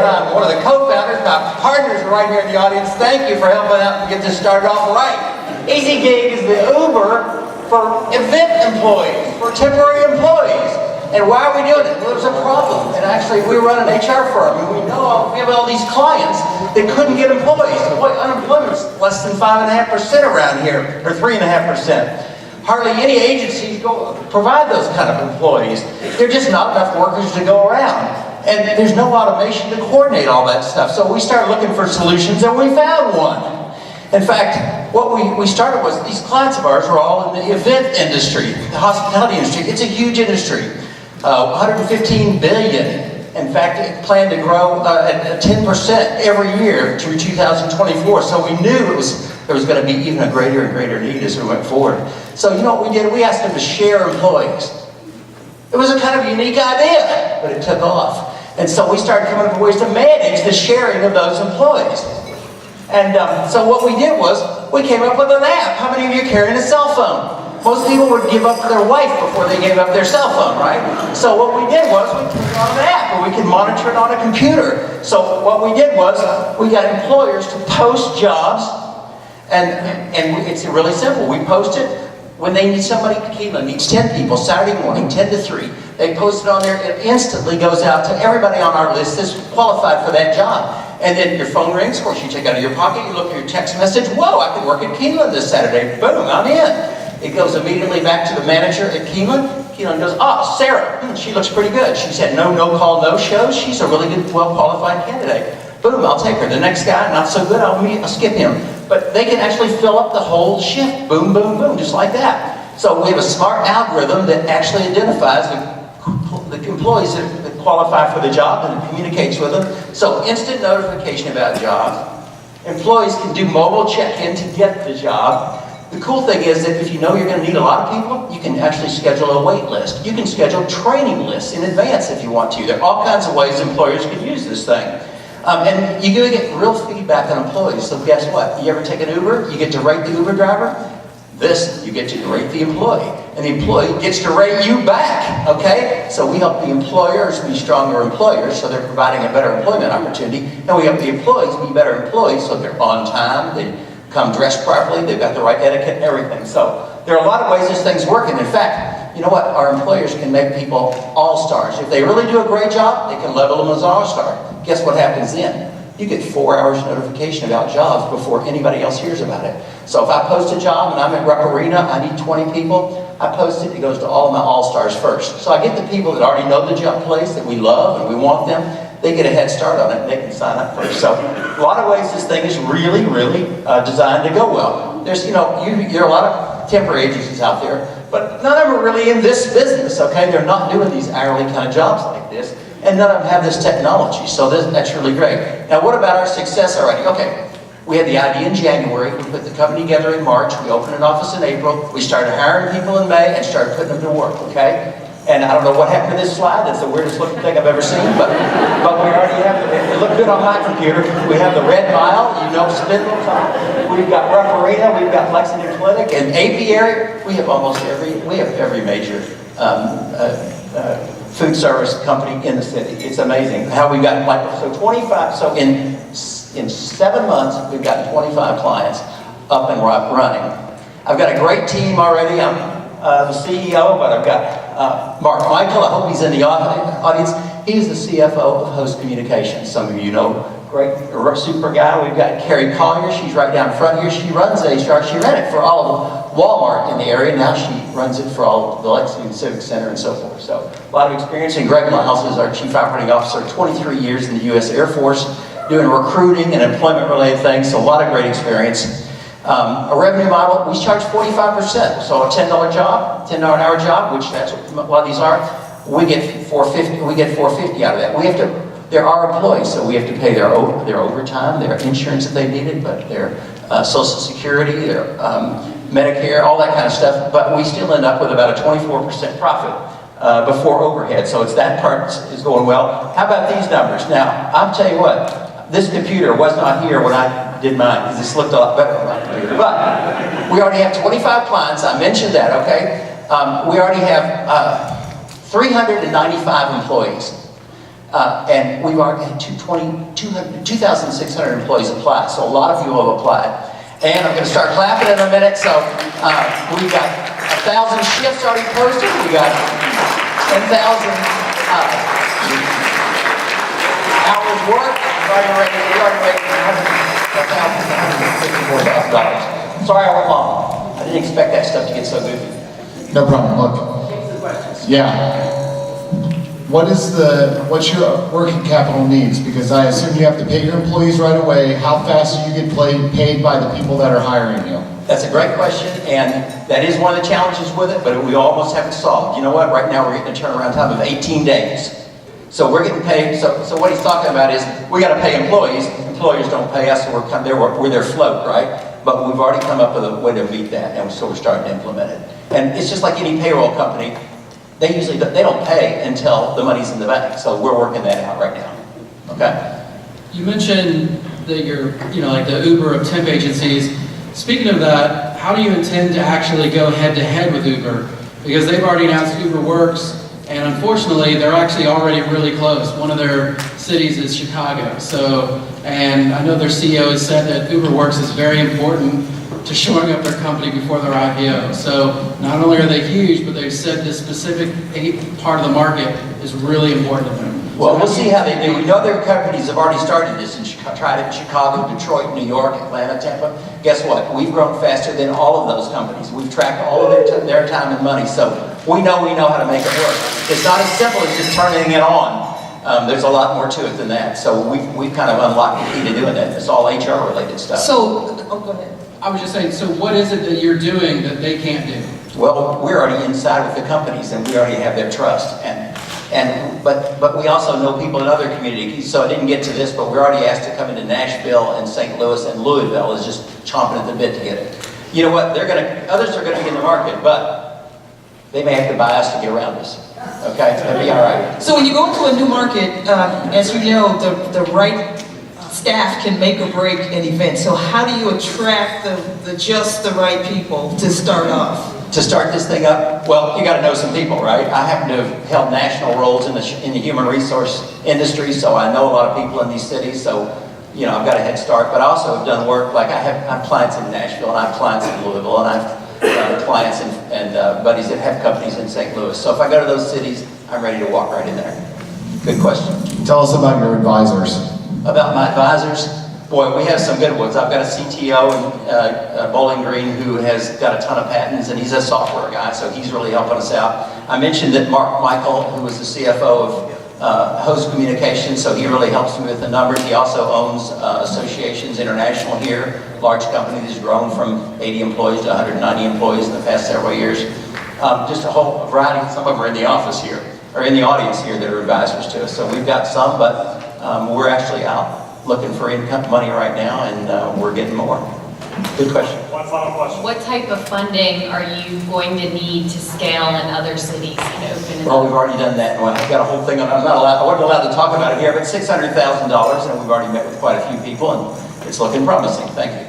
I'm one of the co-founders. My partners are right here in the audience. Thank you for helping out and get this started off right. EasyGig is the Uber for event employees, for temporary employees. And why are we doing it? Well, there's a problem. And actually, we run an HR firm, and we have all these clients that couldn't get employees. Boy, unemployment's less than 5.5% around here, or 3.5%. Hardly any agencies provide those kind of employees. There are just not enough workers to go around. And there's no automation to coordinate all that stuff. So we started looking for solutions, and we found one. In fact, what we started was, these clients of ours were all in the event industry, the hospitality industry. It's a huge industry, 115 billion. In fact, it planned to grow at 10% every year through 2024. So we knew there was going to be even a greater and greater need as we went forward. So you know what we did? We asked them to share employees. It was a kind of unique idea, but it took off. And so we started coming up with ways to manage the sharing of those employees. And so what we did was, we came up with an app. How many of you are carrying a cell phone? Most people would give up their wife before they gave up their cell phone, right? So what we did was, we put it on an app where we could monitor it on a computer. So what we did was, we got employers to post jobs, and it's really simple. We post it when they need somebody. Keelan needs 10 people, Saturday morning, 10 to 3. They post it on there, it instantly goes out to everybody on our list that's qualified for that job. And then your phone rings, of course you take it out of your pocket, you look at your text message, whoa, I could work at Keelan this Saturday, boom, I'm in. It goes immediately back to the manager at Keelan. Keelan goes, Sarah, she looks pretty good. She's had no call, no shows. She's a really good, well-qualified candidate. Boom, I'll take her. The next guy, not so good, I'll skip him. But they can actually fill up the whole shift. Boom, boom, boom, just like that. So we have a smart algorithm that actually identifies the employees that qualify for the job and communicates with them. So instant notification about jobs. Employees can do mobile check-in to get the job. The cool thing is that if you know you're going to need a lot of people, you can actually schedule a wait list. You can schedule training lists in advance if you want to. There are all kinds of ways employers can use this thing. And you're going to get real feedback on employees. So guess what? You ever take an Uber? You get to rate the Uber driver. This, you get to rate the employee. And the employee gets to rate you back, okay? So we help the employers be stronger employers, so they're providing a better employment opportunity. And we help the employees be better employees, so they're on time, they come dressed properly, they've got the right etiquette and everything. So there are a lot of ways this thing's working. In fact, you know what? Our employers can make people all-stars. If they really do a great job, they can level them as all-star. Guess what happens then? You get 4 hours notification about jobs before anybody else hears about it. So if I post a job and I'm at Rupp Arena, I need 20 people, I post it, it goes to all of my all-stars first. So I get the people that already know the job place, that we love and we want them, they get a head start on it and they can sign up first. So a lot of ways this thing is really, really designed to go well. There's, there are a lot of temporary agencies out there, but none of them are really in this business, okay? They're not doing these hourly kind of jobs like this, and none of them have this technology, so that's really great. Now what about our success already? Okay, we had the idea in January, we put the company together in March, we opened an office in April, we started hiring people in May and started putting them to work, okay? And I don't know what happened to this slide, that's the weirdest looking thing I've ever seen, but we already have it looked good on my computer. We have the Red Mile, Spindle, we've got Rupp Arena, we've got Lexington Clinic, and apiary, we have every major food service company in the city. It's amazing how we've got, so in 7 months, we've got 25 clients up and running. I've got a great team already. I'm the CEO, but I've got Mark Michael. I hope he's in the audience. He's the CFO of Host Communications. Some of you know, great, super guy. We've got Carrie Collier. She's right down front here. She runs HR. She ran it for all of Walmart in the area. Now she runs it for all of the Lexington Civic Center and so forth. So a lot of experience. And Greg Miles is our Chief Operating Officer, 23 years in the U.S. Air Force, doing recruiting and employment-related things. So a lot of great experience. A revenue model, we charge 45%. So a $10 job, $10 an hour job, which that's what a lot of these are, we get $450 out of that. There are employees, so we have to pay their overtime, their insurance if they need it, but their Social Security, their Medicare, all that kind of stuff. But we still end up with about a 24% profit before overhead. So that part is going well. How about these numbers? Now, I'll tell you what, this computer was not here when I did mine, because this looked a lot better on my computer. But we already have 25 clients. I mentioned that, okay? We already have 395 employees. And we've already had 2,600 employees apply, so a lot of you have applied. And I'm going to start clapping in a minute, so we've got 1,000 shifts already posted, we got 10,000 hours worked, we're already making $154,000. Sorry I went long. I didn't expect that stuff to get so goofy. No problem. Look. Yeah. What's your working capital needs? Because I assume you have to pay your employees right away. How fast do you get paid by the people that are hiring you? That's a great question, and that is one of the challenges with it, but we almost have it solved. You know what? Right now we're getting a turnaround time of 18 days. So we're getting paid, so what he's talking about is we got to pay employees. Employers don't pay us, so we're their float, right? But we've already come up with a way to meet that, and so we're starting to implement it. And it's just like any payroll company. They don't pay until the money's in the bank, so we're working that out right now. Okay? You mentioned that you're, like the Uber of temp agencies. Speaking of that, how do you intend to actually go head-to-head with Uber? Because they've already announced Uber Works, and unfortunately, they're actually already really close. One of their cities is Chicago. And I know their CEO has said that Uber Works is very important to showing up their company before their IPO. So not only are they huge, but they've said this specific part of the market is really important to them. Well, we'll see how they do. We know other companies have already started this and tried it in Chicago, Detroit, New York, Atlanta, Tampa. Guess what? We've grown faster than all of those companies. We've tracked all of their time and money, so we know how to make it work. It's not as simple as just turning it on. There's a lot more to it than that. So we've kind of unlocked the key to doing that. It's all HR related stuff. So, go ahead. I was just saying, so what is it that you're doing that they can't do? Well, we're already inside with the companies and we already have their trust. But we also know people in other communities, so I didn't get to this, but we're already asked to come into Nashville and St. Louis, and Louisville is just chomping at the bit to get it. You know what, others are gonna be in the market, but they may have to buy us to get around us. Okay, that'll be all right. So when you go into a new market, as you know, the right staff can make or break an event. So how do you attract just the right people to start off? To start this thing up, well, you got to know some people, right? I happen to have held national roles in the human resource industry, so I know a lot of people in these cities. So, I've got a head start. But I also have done work like I have clients in Nashville, and I have clients in Louisville, and I have clients and buddies that have companies in St. Louis. So if I go to those cities, I'm ready to walk right in there. Good question. Tell us about your advisors. About my advisors, boy, we have some good ones. I've got a CTO in Bowling Green who has got a ton of patents, and he's a software guy, so he's really helping us out. I mentioned that Mark Michael, who was the CFO of Host Communications, so he really helps me with the numbers. He also owns Associations International here, large company that's grown from 80 employees to 190 employees in the past several years. Just a whole variety. Some of them are in the office here, or in the audience here, that are advisors to us. So we've got some, but we're actually out looking for income money right now, and we're getting more. Good question. One final question. What type of funding are you going to need to scale in other cities and open? Well, we've already done that. I've got a whole thing on. I wasn't allowed to talk about it here, but $600,000, and we've already met with quite a few people, and it's looking promising. Thank you.